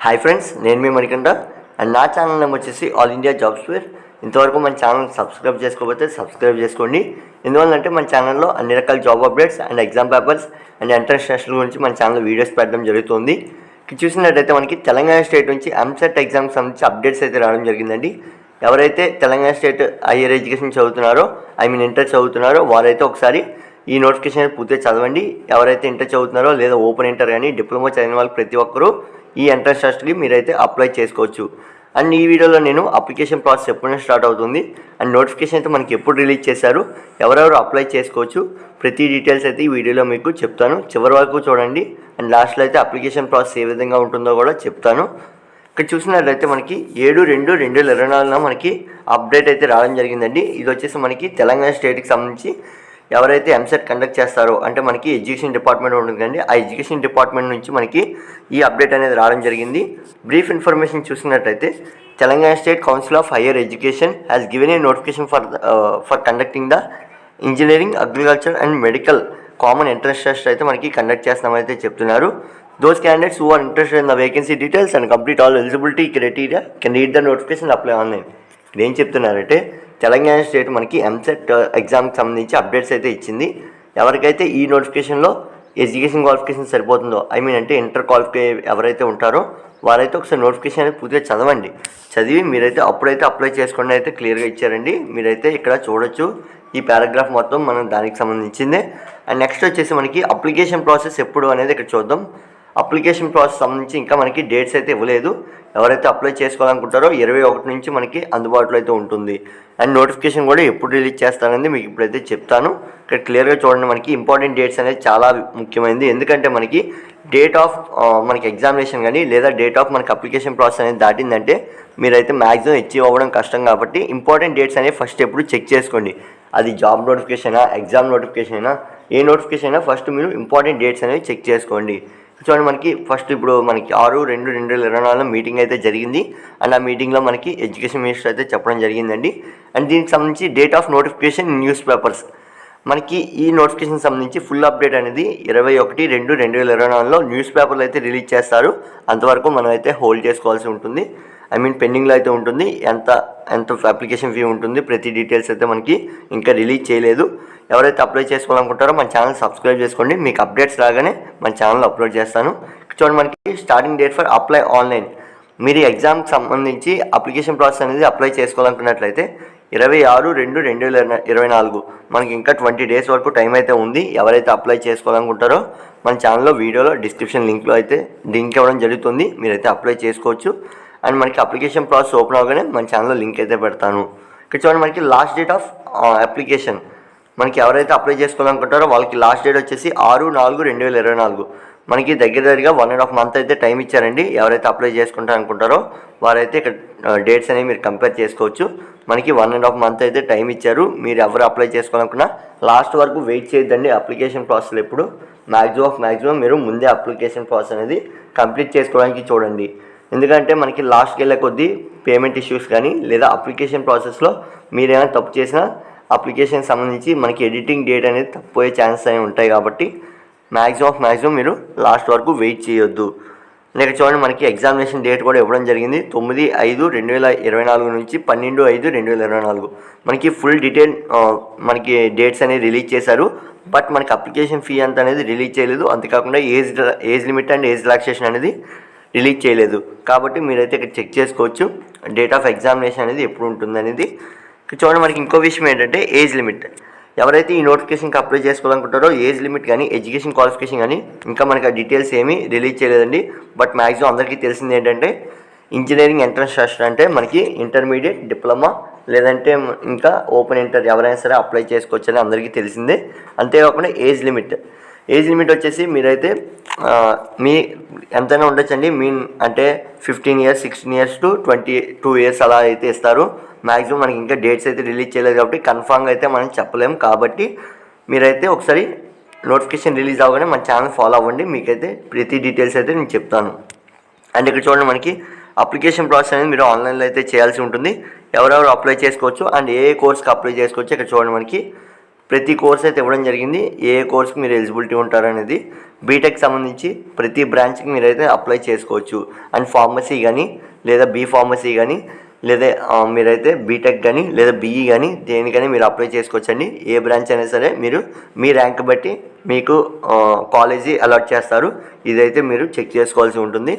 Hi friends, నేను మీ Manikanta and నా channel name వచ్చేసి ఆల్ ఇండియా జాబ్స్ ఫేర్. ఇంతవరకు మన ఛానల్ సబ్స్క్రైబ్ చేసుకోకపోతే సబ్స్క్రైబ్ చేసుకోండి. ఎందువల్లంటే మన ఛానల్లో అన్ని రకాల job updates and exam papers and entrance టెస్ట్ల గురించి మన ఛానల్ వీడియోస్ పెట్టడం జరుగుతుంది. చూసినట్టయితే మనకి తెలంగాణ స్టేట్ నుంచి ఎంసెట్ ఎగ్జామ్కి సంబంధించి అప్డేట్స్ అయితే రావడం జరిగిందండి. ఎవరైతే తెలంగాణ స్టేట్ హైయర్ ఎడ్యుకేషన్ చదువుతున్నారో, ఇంటర్ చదువుతున్నారో వారైతే ఒకసారి ఈ నోటిఫికేషన్ పూర్తిగా చదవండి. ఎవరైతే ఇంటర్ చదువుతున్నారో లేదా ఓపెన్ ఇంటర్ కానీ డిప్లొమా చదివిన వాళ్ళు ప్రతి ఒక్కరూ ఈ ఎంట్రన్స్ టెస్ట్కి మీరైతే అప్లై చేసుకోవచ్చు. అండ్ ఈ వీడియోలో నేను అప్లికేషన్ ప్రాసెస్ ఎప్పుడు స్టార్ట్ అవుతుంది అండ్ నోటిఫికేషన్ అయితే మనకి ఎప్పుడు రిలీజ్ చేశారు, ఎవరెవరు అప్లై చేసుకోవచ్చు, ప్రతి డీటెయిల్స్ అయితే ఈ వీడియోలో మీకు చెప్తాను. చివరి వరకు చూడండి. అండ్ లాస్ట్లో అయితే అప్లికేషన్ ప్రాసెస్ ఏ విధంగా ఉంటుందో కూడా చెప్తాను. ఇక్కడ చూసినట్లయితే మనకి 7/2/2024 మనకి అప్డేట్ అయితే రావడం జరిగిందండి. ఇది వచ్చేసి మనకి తెలంగాణ స్టేట్కి సంబంధించి ఎవరైతే ఎంసెట్ కండక్ట్ చేస్తారో అంటే మనకి ఎడ్యుకేషన్ డిపార్ట్మెంట్ ఉంటుంది కండి, ఆ ఎడ్యుకేషన్ డిపార్ట్మెంట్ నుంచి మనకి ఈ అప్డేట్ అనేది రావడం జరిగింది. బ్రీఫ్ ఇన్ఫర్మేషన్ చూసినట్లయితే Telangana state council of higher education has given a notification for conducting the engineering, agriculture and medical common entrance test అయితే మనకి కండక్ట్ చేస్తామని అయితే చెప్తున్నారు. Those candidates who are interested in the vacancy details and complete all eligibility criteria can read the notification and apply online. ఇక్కడ ఏం చెప్తున్నారంటే Telangana state మనకి ఎంసెట్ ఎగ్జామ్కి సంబంధించి అప్డేట్స్ అయితే ఇచ్చింది. ఎవరికైతే ఈ నోటిఫికేషన్లో ఎడ్యుకేషన్ క్వాలిఫికేషన్ సరిపోతుందో అంటే ఇంటర్ క్వాలిఫై ఎవరైతే ఉంటారో వారైతే ఒకసారి నోటిఫికేషన్ అనేది పూర్తిగా చదివి మీరైతే అప్పుడైతే అప్లై చేసుకోండి అయితే క్లియర్గా ఇచ్చారండి. మీరైతే ఇక్కడ చూడొచ్చు ఈ పారాగ్రాఫ్ మొత్తం మనం దానికి సంబంధించిందే. అండ్ నెక్స్ట్ వచ్చేసి మనకి అప్లికేషన్ ప్రాసెస్ ఎప్పుడు అనేది ఇక్కడ చూద్దాం. అప్లికేషన్ ప్రాసెస్ సంబంధించి ఇంకా మనకి డేట్స్ అయితే ఇవ్వలేదు. ఎవరైతే అప్లై చేసుకోవాలనుకుంటారో 21 నుంచి మనకి అందుబాటులో అయితే ఉంటుంది. అండ్ నోటిఫికేషన్ కూడా ఎప్పుడు రిలీజ్ చేస్తానని మీకు ఇప్పుడైతే చెప్తాను. ఇక్కడ క్లియర్గా చూడండి, మనకి ఇంపార్టెంట్ డేట్స్ అనేది చాలా ముఖ్యమైనది. ఎందుకంటే మనకి డేట్ ఆఫ్ మనకి ఎగ్జామినేషన్ కానీ లేదా డేట్ ఆఫ్ మనకి అప్లికేషన్ ప్రాసెస్ అనేది దాటిందంటే మీరైతే మ్యాక్సిమం అచీవ్ అవ్వడం కష్టం. కాబట్టి ఇంపార్టెంట్ డేట్స్ అనేవి ఫస్ట్ ఎప్పుడు చెక్ చేసుకోండి. అది జాబ్ నోటిఫికేషన్ ఎగ్జామ్ నోటిఫికేషన్ అయినా ఏ నోటిఫికేషన్ అయినా ఫస్ట్ మీరు ఇంపార్టెంట్ డేట్స్ అనేవి చెక్ చేసుకోండి. చూడండి, మనకి ఫస్ట్ ఇప్పుడు మనకి 6/2/2024 మీటింగ్ అయితే జరిగింది. అండ్ ఆ మీటింగ్లో మనకి ఎడ్యుకేషన్ మినిస్టర్ అయితే చెప్పడం జరిగిందండి. అండ్ దీనికి సంబంధించి date of notification news papers మనకి ఈ నోటిఫికేషన్ సంబంధించి ఫుల్ అప్డేట్ అనేది 21/2/2024 న్యూస్ పేపర్లు అయితే రిలీజ్ చేస్తారు. అంతవరకు మనం అయితే హోల్డ్ చేసుకోవాల్సి ఉంటుంది. పెండింగ్లో అయితే ఉంటుంది. ఎంత అప్లికేషన్ ఫీ ఉంటుంది, ప్రతి డీటెయిల్స్ అయితే మనకి ఇంకా రిలీజ్ చేయలేదు. ఎవరైతే అప్లై చేసుకోవాలనుకుంటారో మన ఛానల్ సబ్స్క్రైబ్ చేసుకోండి. మీకు అప్డేట్స్ రాగానే మన ఛానల్లో అప్లోడ్ చేస్తాను. చూడండి, మనకి starting date for apply online. మీరు ఎగ్జామ్కి సంబంధించి అప్లికేషన్ ప్రాసెస్ అనేది అప్లై చేసుకోవాలనుకున్నట్లయితే 26/2/2024 మనకి ఇంకా 20 డేస్ వరకు టైం అయితే ఉంది. ఎవరైతే అప్లై చేసుకోవాలనుకుంటారో మన ఛానల్లో వీడియోలో డిస్క్రిప్షన్ లింక్లో అయితే లింక్ ఇవ్వడం జరుగుతుంది. మీరైతే అప్లై చేసుకోవచ్చు. అండ్ మనకి అప్లికేషన్ ప్రాసెస్ ఓపెన్ అవగానే మన ఛానల్లో లింక్ అయితే పెడతాను. ఇక్కడ చూడండి, మనకి లాస్ట్ డేట్ ఆఫ్ అప్లికేషన్ మనకి ఎవరైతే అప్లై చేసుకోవాలనుకుంటారో వాళ్ళకి లాస్ట్ డేట్ వచ్చేసి 6/4/2024. మనకి దగ్గరగా 1.5 మంత్ అయితే టైం ఇచ్చారండి. ఎవరైతే అప్లై చేసుకుంటారనుకుంటారో వారైతే ఇక్కడ డేట్స్ అనేవి మీరు కంపేర్ చేసుకోవచ్చు. మనకి 1.5 మంత్ అయితే టైం ఇచ్చారు. మీరు ఎవరు అప్లై చేసుకోవాలనుకున్నా లాస్ట్ వరకు వెయిట్ చేయొద్దండి. అప్లికేషన్ ప్రాసెస్ ఎప్పుడు మ్యాక్సిమం మీరు ముందే అప్లికేషన్ ప్రాసెస్ అనేది కంప్లీట్ చేసుకోవడానికి చూడండి. ఎందుకంటే మనకి లాస్ట్కి వెళ్ళే కొద్దీ పేమెంట్ ఇష్యూస్ కానీ లేదా అప్లికేషన్ ప్రాసెస్లో మీరేమైనా తప్పు చేసినా అప్లికేషన్ సంబంధించి మనకి ఎడిటింగ్ డేట్ అనేది తప్పిపోయే ఛాన్సెస్ అనేవి ఉంటాయి. కాబట్టి మ్యాక్సిమం మీరు లాస్ట్ వరకు వెయిట్ చేయొద్దు. నెక్స్ట్ చూడండి, మనకి ఎగ్జామినేషన్ డేట్ కూడా ఇవ్వడం జరిగింది. 9/5/2024 నుంచి 12/5/2024 మనకి ఫుల్ డీటెయిల్ మనకి డేట్స్ అనేది రిలీజ్ చేశారు. బట్ మనకి అప్లికేషన్ ఫీ అంత అనేది రిలీజ్ చేయలేదు. అంతేకాకుండా age limit and age relaxation అనేది రిలీజ్ చేయలేదు. కాబట్టి మీరైతే ఇక్కడ చెక్ చేసుకోవచ్చు డేట్ ఆఫ్ ఎగ్జామినేషన్ అనేది ఎప్పుడు ఉంటుంది అనేది. చూడండి, మనకి ఇంకో విషయం ఏంటంటే ఏజ్ లిమిట్. ఎవరైతే ఈ నోటిఫికేషన్కి అప్లై చేసుకోవాలనుకుంటారో ఏజ్ లిమిట్ కానీ ఎడ్యుకేషన్ క్వాలిఫికేషన్ కానీ ఇంకా మనకి ఆ డీటెయిల్స్ ఏమీ రిలీజ్ చేయలేదండి. బట్ మ్యాక్సిమం అందరికీ తెలిసింది ఏంటంటే ఇంజనీరింగ్ ఎంట్రన్స్ టెస్ట్ అంటే మనకి ఇంటర్మీడియట్, డిప్లొమా లేదంటే ఇంకా ఓపెన్ ఇంటర్ ఎవరైనా సరే అప్లై చేసుకోవచ్చు అని అందరికీ తెలిసిందే. అంతేకాకుండా ఏజ్ లిమిట్ వచ్చేసి మీరైతే మీ ఎంతైనా ఉండొచ్చండి. అంటే 15 years, 16 years to 22 years అలా అయితే ఇస్తారు. మ్యాక్సిమం మనకి ఇంకా డేట్స్ అయితే రిలీజ్ చేయలేదు కాబట్టి కన్ఫామ్గా అయితే మనం చెప్పలేము. కాబట్టి మీరైతే ఒకసారి నోటిఫికేషన్ రిలీజ్ అవ్వగానే మన ఛానల్ ఫాలో అవ్వండి. మీకైతే ప్రతి డీటెయిల్స్ అయితే నేను చెప్తాను. అండ్ ఇక్కడ చూడండి, మనకి అప్లికేషన్ ప్రాసెస్ అనేది మీరు ఆన్లైన్లో అయితే చేయాల్సి ఉంటుంది. ఎవరెవరు అప్లై చేసుకోవచ్చు అండ్ ఏ కోర్స్కి అప్లై చేసుకోవచ్చు ఇక్కడ చూడండి. మనకి ప్రతి కోర్స్ అయితే ఇవ్వడం జరిగింది. ఏ కోర్స్కి మీరు ఎలిజిబిలిటీ ఉంటారనేది. బీటెక్ సంబంధించి ప్రతి బ్రాంచ్కి మీరైతే అప్లై చేసుకోవచ్చు. అండ్ ఫార్మసీ కానీ లేదా బీ ఫార్మసీ కానీ లేదా మీరైతే బీటెక్ కానీ లేదా బీఈ కానీ దేనికని మీరు అప్లై చేసుకోవచ్చండి. ఏ బ్రాంచ్ అయినా సరే మీరు మీ ర్యాంక్ బట్టి మీకు కాలేజీ అలాట్ చేస్తారు. ఇదైతే మీరు చెక్ చేసుకోవాల్సి ఉంటుంది.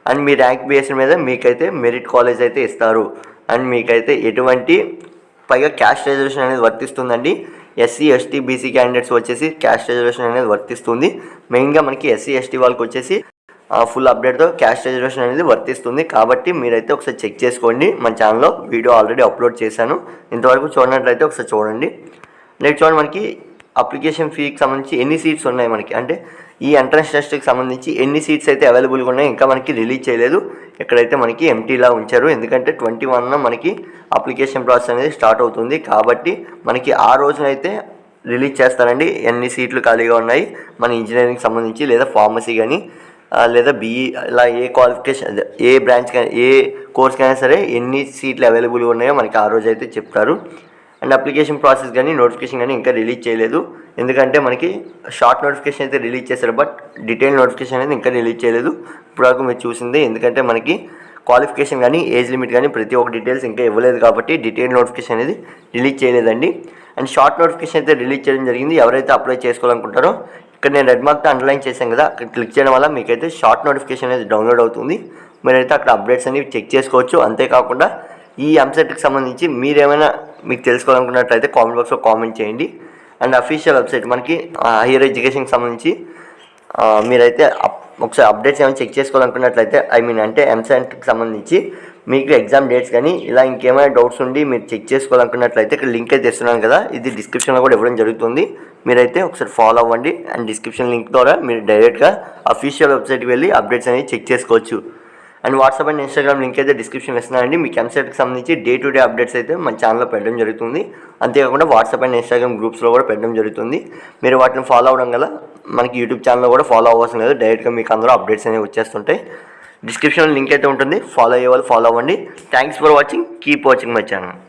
అండ్ మీ ర్యాంక్ బేస్ మీద మీకైతే మెరిట్ కాలేజ్ అయితే ఇస్తారు. అండ్ మీకైతే ఎటువంటి పైగా క్యాస్ట్ రిజర్వేషన్ అనేది వర్తిస్తుందండి. ఎస్సీ ఎస్టీ బీసీ క్యాండిడేట్స్ వచ్చేసి క్యాస్ట్ రిజర్వేషన్ అనేది వర్తిస్తుంది. మెయిన్గా మనకి ఎస్సీ ఎస్టీ వాళ్ళకి వచ్చేసి ఫుల్ అప్డేట్తో క్యాస్ట్ రిజర్వేషన్ అనేది వర్తిస్తుంది. కాబట్టి మీరైతే ఒకసారి చెక్ చేసుకోండి. మన ఛానల్లో వీడియో ఆల్రెడీ అప్లోడ్ చేశాను. ఇంతవరకు చూడనట్లయితే ఒకసారి చూడండి. నెక్స్ట్ చూడండి, మనకి అప్లికేషన్ ఫీకి సంబంధించి ఎన్ని సీట్స్ ఉన్నాయి మనకి, అంటే ఈ ఎంట్రన్స్ టెస్ట్కి సంబంధించి ఎన్ని సీట్స్ అయితే అవైలబుల్గా ఉన్నాయి ఇంకా మనకి రిలీజ్ చేయలేదు. ఇక్కడైతే మనకి ఎంటీలా ఉంచారు. ఎందుకంటే 21న మనకి అప్లికేషన్ ప్రాసెస్ అనేది స్టార్ట్ అవుతుంది. కాబట్టి మనకి ఆ రోజునైతే రిలీజ్ చేస్తారండి ఎన్ని సీట్లు ఖాళీగా ఉన్నాయి మన ఇంజనీరింగ్ సంబంధించి లేదా ఫార్మసీ కానీ లేదా బీఈ ఇలా ఏ క్వాలిఫికేషన్ ఏ బ్రాంచ్ కానీ ఏ కోర్స్కైనా సరే ఎన్ని సీట్లు అవైలబుల్గా ఉన్నాయో మనకి ఆ రోజు అయితే చెప్తారు. అండ్ అప్లికేషన్ ప్రాసెస్ కానీ నోటిఫికేషన్ కానీ ఇంకా రిలీజ్ చేయలేదు. ఎందుకంటే మనకి షార్ట్ నోటిఫికేషన్ అయితే రిలీజ్ చేశారు, బట్ డీటెయిల్ నోటిఫికేషన్ అనేది ఇంకా రిలీజ్ చేయలేదు. ఇప్పటివరకు మీరు చూసింది. ఎందుకంటే మనకి క్వాలిఫికేషన్ కానీ ఏజ్ లిమిట్ కానీ ప్రతి ఒక్క డీటెయిల్స్ ఇంకా ఇవ్వలేదు కాబట్టి డీటెయిల్ నోటిఫికేషన్ అనేది రిలీజ్ చేయలేదండి. అండ్ షార్ట్ నోటిఫికేషన్ అయితే రిలీజ్ చేయడం జరిగింది. ఎవరైతే అప్లై చేసుకోవాలనుకుంటారో ఇక్కడ నేను రెడ్ మార్క్తో అండర్లైన్ చేశాను కదా, అక్కడ క్లిక్ చేయడం వల్ల మీకైతే షార్ట్ నోటిఫికేషన్ అనేది డౌన్లోడ్ అవుతుంది. మీరైతే అక్కడ అప్డేట్స్ అనేవి చెక్ చేసుకోవచ్చు. అంతేకాకుండా ఈ ఎంసెట్కి సంబంధించి మీరేమైనా మీకు తెలుసుకోవాలనుకున్నట్లయితే కామెంట్ బాక్స్లో కామెంట్ చేయండి. అండ్ అఫీషియల్ వెబ్సైట్ మనకి హైయర్ ఎడ్యుకేషన్కి సంబంధించి మీరైతే ఒకసారి అప్డేట్స్ ఏమైనా చెక్ చేసుకోవాలనుకున్నట్లయితే అంటే ఎంసెట్కి సంబంధించి మీకు ఎగ్జామ్ డేట్స్ కానీ ఇలా ఇంకేమైనా డౌట్స్ ఉండి మీరు చెక్ చేసుకోవాలనుకున్నట్లయితే ఇక్కడ లింక్ అయితే ఇస్తున్నాను కదా, ఇది డిస్క్రిప్షన్లో కూడా ఇవ్వడం జరుగుతుంది. మీరైతే ఒకసారి ఫాలో అవ్వండి. అండ్ డిస్క్రిప్షన్ లింక్ ద్వారా మీరు డైరెక్ట్గా అఫీషియల్ వెబ్సైట్కి వెళ్ళి అప్డేట్స్ అనేవి చెక్ చేసుకోవచ్చు. And WhatsApp and Instagram link అయితే డిస్క్రిప్షన్ ఇస్తున్నానండి. మీకు ఎంసెట్కి సంబంధించి డే టు డే అప్డేట్స్ అయితే మన ఛానల్లో పెట్టడం జరుగుతుంది. అంతేకాకుండా వాట్సాప్ అండ్ ఇన్స్టాగ్రామ్ గ్రూప్స్లో కూడా పెట్టడం జరుగుతుంది. మీరు వాటిని ఫాలో అవ్వడం వల్ల మనకి యూట్యూబ్ ఛానల్లో కూడా ఫాలో అవ్వాల్సిన లేదు, డైరెక్ట్గా మీకు అందులో అప్డేట్స్ అనేవి వచ్చేస్తుంటాయి. డిస్క్రిప్షన్లో లింక్ అయితే ఉంటుంది, ఫాలో అయ్యే వాళ్ళు ఫాలో అవ్వండి. Thanks for watching, keep watching my channel.